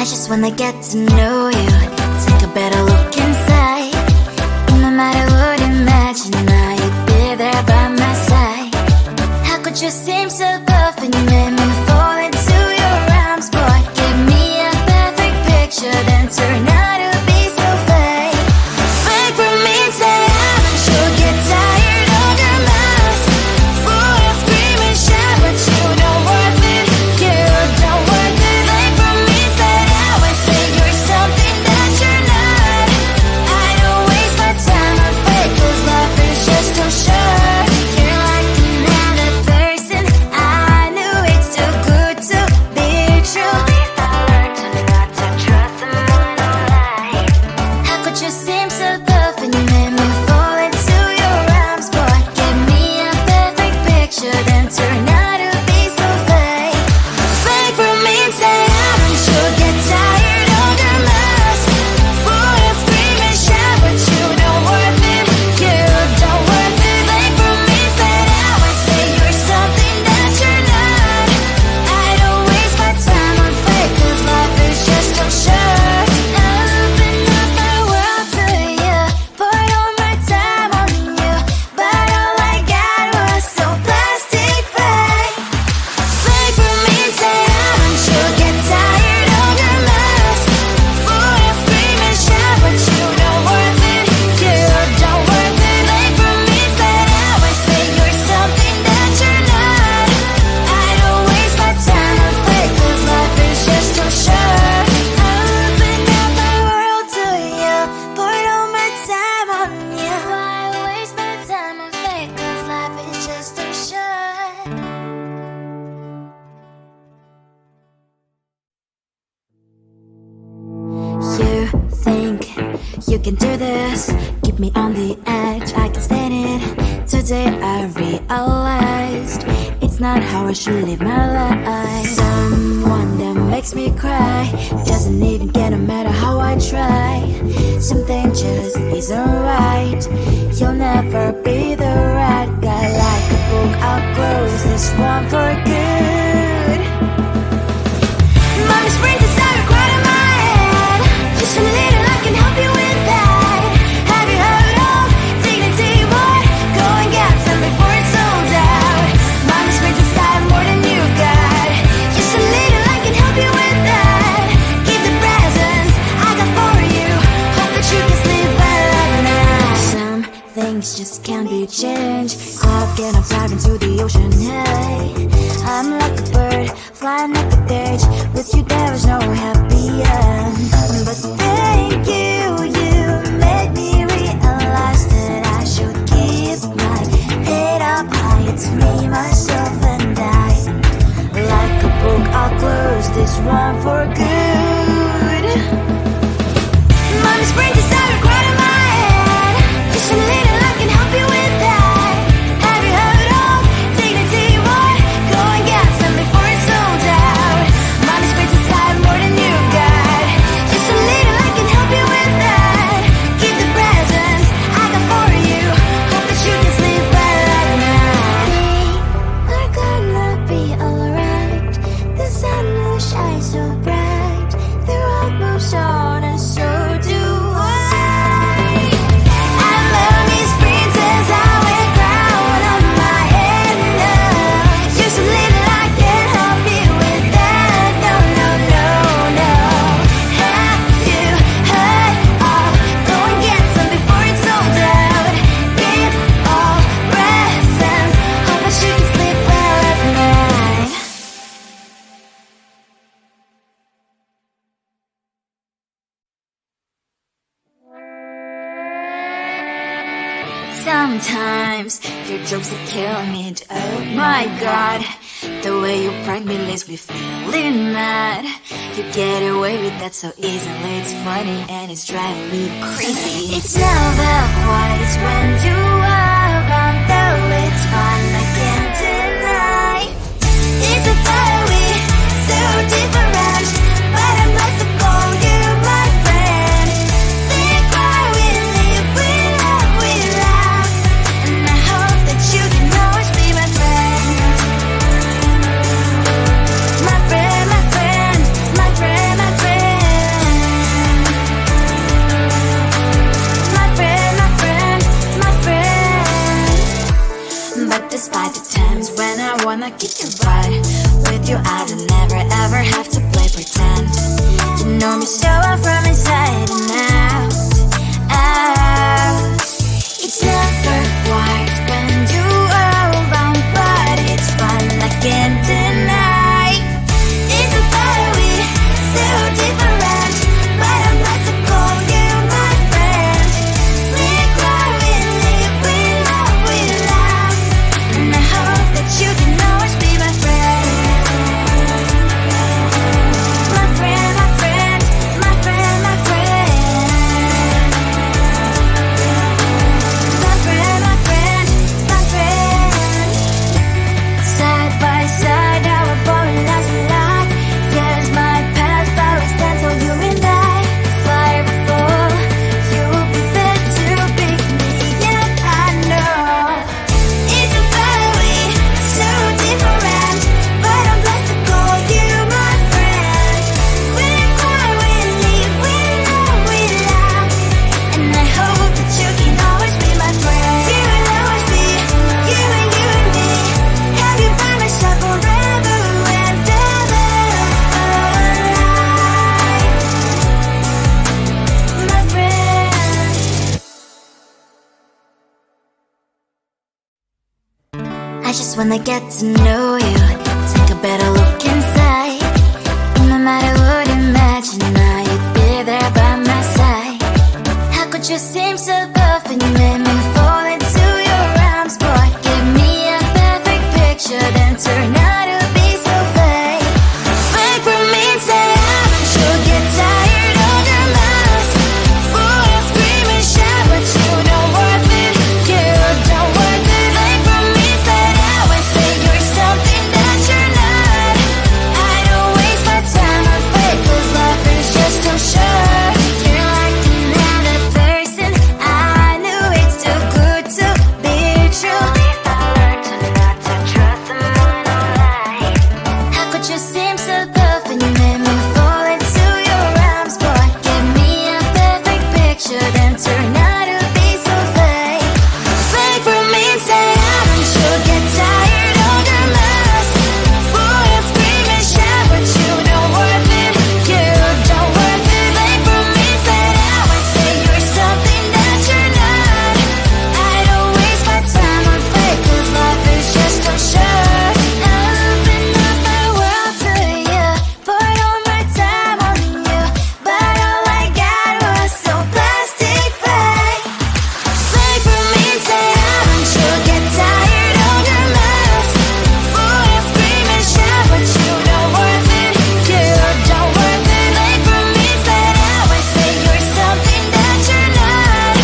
I just wanna get to know you. Take a better look inside. No matter what, imagine now you'd be there by my side. How could you seem so perfect? You made me fall into your arms, boy. Give me a perfect picture, then turn out to be so fake. Fake for me, say I'm sure get tired of your mask. Full of scream and shout, but you don't worth it. You don't worth it. Fake for me, say I would say you're something that you're not. I don't waste my time on fake, 'cause life is just too short. You're like another person. I knew it's too good to be true. I learned to not to trust someone online. How could you seem so perfect? You made me fall into your arms, boy. Give me a perfect picture, then turn out to be so fake. Fake for me, say I'm sure get tired of your mask. Full of scream and shout, but you don't worth it. You don't worth it. Fake for me, say I would say you're something that you're not. I don't waste my time on fake, 'cause life is just too short. I open up my world to you, poured all my time on you, but all I got was so plastic fake. Fake for me, say I'm sure get tired of your mask. Full of scream and shout, but you don't worth it. You don't worth it. Fake for me, say I would say you're something that you're not. I don't waste my time on fake, 'cause life is just too short. I open up my world to you, poured all my time on you. Why waste my time on fake, 'cause life is just too short. You think you can do this, keep me on the edge, I can stand it. Today I realized it's not how I should live my life. Someone that makes me cry doesn't even get, no matter how I try. Something just isn't right. You'll never be the right guy. Like a book, I'll close this one for good. Mommy springs inside a quite in my head. Just a little, I can help you with that. Have you heard of dignity, boy? Go and get some before it's sold out. Mommy springs inside more than you got. Just a little, I can help you with that. Keep the presents I got for you. Hope that you can sleep well at night. Some things just can't be changed. I'll get up, dive into the ocean, hey. I'm like a bird, flying like a bird. With you there is no happy end. But thank you, you made me realize that I should keep my head up high. It's me, myself, and I. Like a book, I'll close this one for good. Mommy springs inside a quite in my head. Just a little, I can help you with that. Have you heard of dignity, boy? Go and get some before it's sold out. Mommy springs inside more than you got. Just a little, I can help you with that. Keep the presents I got for you. Hope that you can sleep well at night. We're gonna be alright. The sun will shine so bright. The road moves on and so do I. I love these princess, I wear crown on my head now. Just a little, I can help you with that. No, no, no, no. Have you heard of? Go and get some before it's sold out. Give all presents. Hope that you can sleep well at night. Sometimes your jokes that kill me. Oh my god, the way you prank me leaves me feeling mad. You get away with that so easily. It's funny and it's driving me crazy. It's never quite as when you are around, though it's fun, I can't deny. It's a fiery, so different, but I must have called you my friend. Think why we live, we love, we laugh, and I hope that you can always be my friend. My friend, my friend, my friend, my friend. Just wanna get to know you. Take a better look inside. No matter what, imagine now you'd be there by my side. How could you seem so good when you made me fall into your arms, boy? Give me a perfect picture, then turn out to be so fake. Fake for me, say I'm sure get tired of your mouth. Full of scream and shout, but you don't worth it. You don't worth it. Fake for me, say I would say you're something that you're not. I don't waste my time on fake, 'cause life is just too short. You're like another person. I knew it's too good to be true. I learned to not to trust someone online. How could you seem so good when you made me fall into your arms, boy? Give me a perfect picture, then turn out to be so fake. Fake for me, say I'm sure get tired of your mask. Full of scream and shout, but you don't worth it. You don't worth it. Fake for me, say I would say you're something that you're not. I don't waste my time on fake, 'cause life is just too short. I open up my world to you, poured all my time on you, but all I got was so plastic fake. Fake for me, say I'm sure get tired of your mask. Full of scream and shout, but you don't worth it. You don't worth it. Fake for me, say I would say you're something that you're not.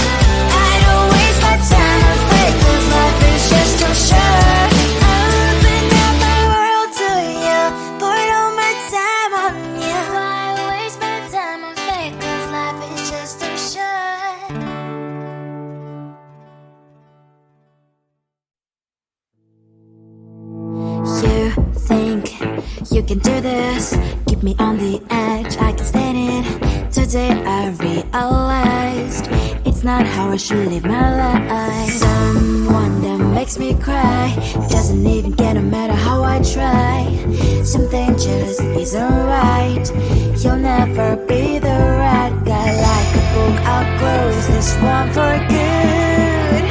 I don't waste my time on fake, 'cause life is just too short. I open up my world to you, poured all my time on you. Why waste my time on fake, 'cause life is just too short. You think you can do this, keep me on the edge, I can stand it. Today I realized it's not how I should live my life. Someone that makes me cry doesn't even care no matter how I try. Something just isn't right. You'll never be the right guy. Like a book, I'll close this one for good.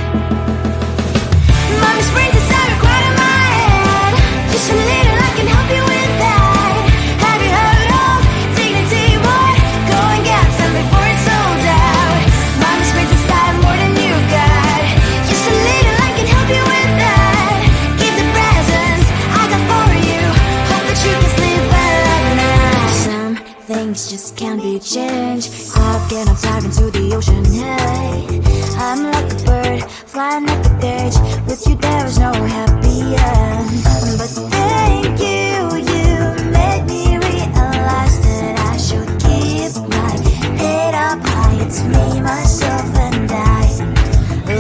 Mommy springs inside a quite in my head. Just a little, I can help you with that. Have you heard of dignity, boy? Go and get some before it's sold out. Mommy springs inside more than you got. Just a little, I can help you with that. Give the presents I got for you. Hope that you can sleep well at night. Some things just can't be changed. I've I'm diving to the ocean. Hey, I'm like a bird flying like a cage. With you there is no happy end. But thank you, you made me realize that I should keep my head up high. It's me, myself, and I.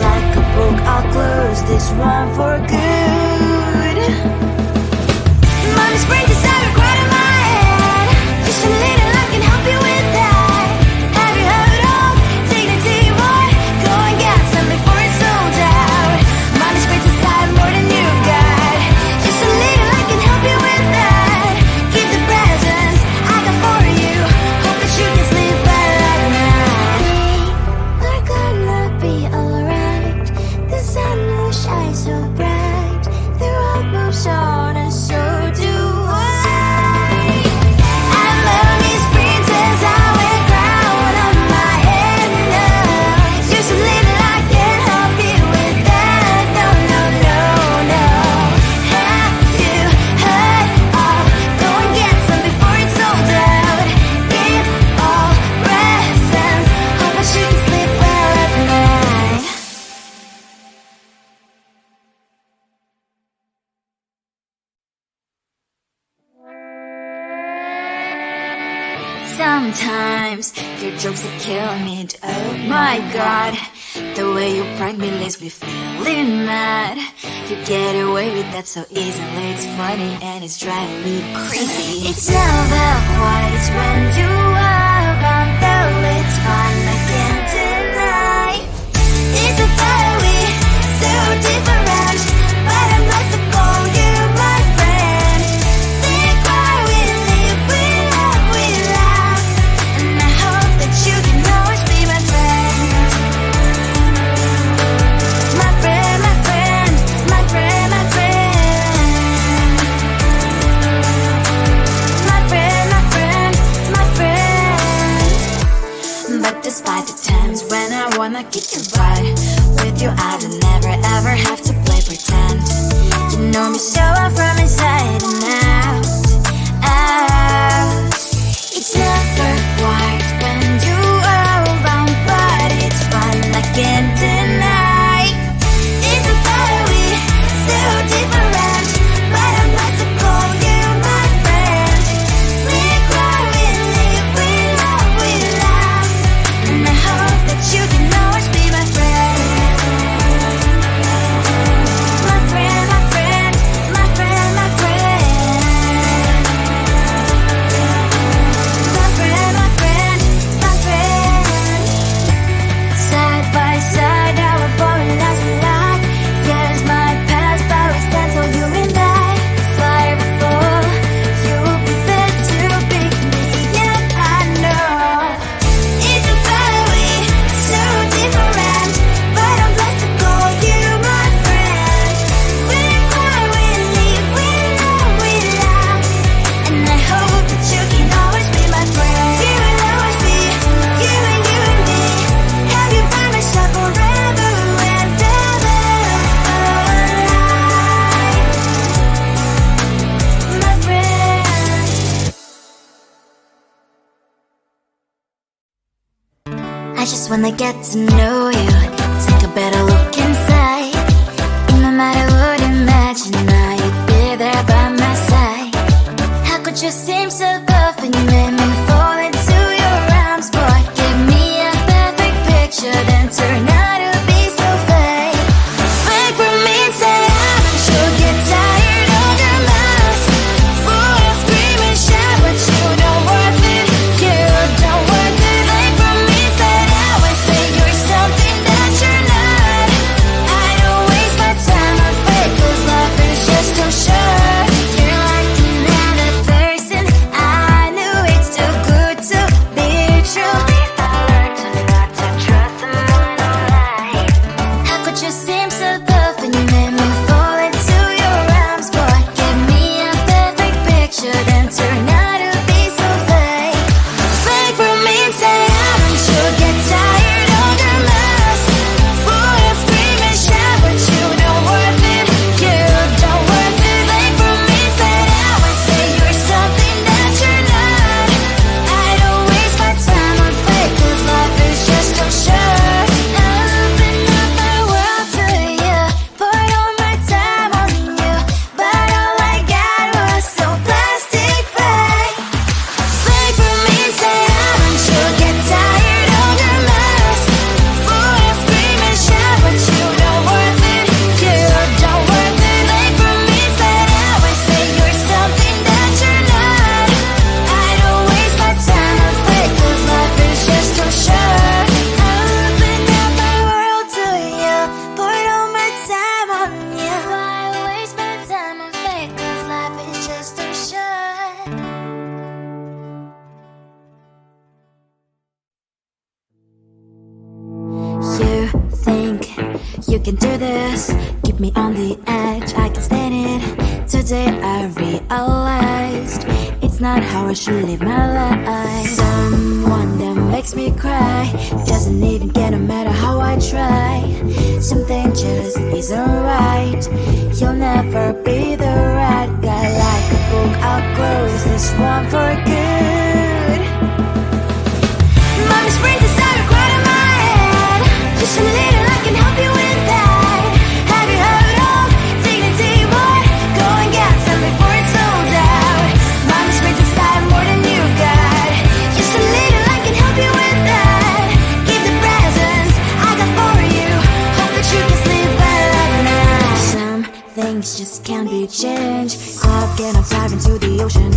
Like a book, I'll close this one for good. Mommy springs inside a quite in my head. Just a little, I can help you with that. Have you heard of dignity, boy? Go and get some before it's sold out. Mommy springs inside more than you got. Just a little, I can help you with that. Keep the presents I got for you. Hope that you can sleep well at night. We're gonna be alright. The sun will shine so bright. The road moves on and so do I. I'm Melanie's princess, I wear crown on my head now. Just a little, I can help you with that. No, no, no, no. Have you heard of? Go and get some before it's sold out. Give all presents. Hope that you can sleep well at night. Sometimes your jokes that kill me. Oh my god, the way you prank me leaves me feeling mad. You get away with that so easily. It's funny and it's driving me crazy. It's never quite, it's when you are around, though it's fun, I can't deny. It's a very so different, but I must have called you my friend. Think why we live, we love, we laugh, and I hope that you can always be my friend. My friend, my friend, my friend, my friend. wanna kick your butt. With you I don't never ever have to play pretend. You know me so well from inside and out, out. It's never quiet when you are around, but it's fun, I can't deny. It's a we so different, but I'm not to call you my friend. We cry, we live, we love, we laugh, and I hope that you can always be my friend. My friend, my friend, my friend, my friend. My friend, my friend, my friend. Side by side, our bond lasts a lot. Years might pass, but we stand so you and I. Fire before you will be there to pick me up, I know. It's a we so different, but I'm blessed to call you my friend. We cry, we live, we love, we laugh, and I hope that you can always be my friend. You will always be you and me. Have you by my side forever and ever. My friend. I just wanna get to know you, take a better look inside. No matter what, imagine now you'd be there by my side. How could you seem so good when you made me fall into your arms? Boy, give me a perfect picture, then turn out to be so fake. Fake for me, say haven't you get tired of your mouth? Full of scream and shout, but you don't worth it. You don't worth it. Fake for me, say I would say you're something that you're not. I don't waste my time on fake, 'cause life is just too short. You're like another person, I knew it's too good to be true. I learned to not to trust someone online. How could you seem so good when you made me fall into your arms? Boy, give me a perfect picture, then turn out to be so fake. Fake for me, say haven't you get tired of your mouth? Full of scream and shout, but you don't worth it. You don't worth it. Fake for me, say I would say you're something that you're not. I don't waste my time on fake, 'cause life is just too short. Open up my world to you, put all my time on you, but all I got was so plastic fake. Fake for me, say haven't you get tired of your mouth? Full of scream and shout, but you don't worth it. You don't worth it. Fake for me, say I would say you're something that you're not. I don't waste my time on fake, 'cause life is just too short. Open up my world to you, put all my time on you. Why waste my time on fake, 'cause life is just too short. You think you can do this, keep me on the edge, I can stand it. Today I realized it's not how I should live my life. Someone that makes me cry doesn't even care no matter how I try. Something just isn't right. You'll never be the right guy. Like a book, I'll close this one for good. Mommy springs inside right in my head. Just a little, I can help you with that. Have you heard of dignity, boy? Go and get some before it's sold out. Mommy springs inside more than you got. Just a little, I can help you with that. Give the presents I got for you. Hope that you can sleep well at night. Some things just can't be changed. Up and I'm diving to the ocean.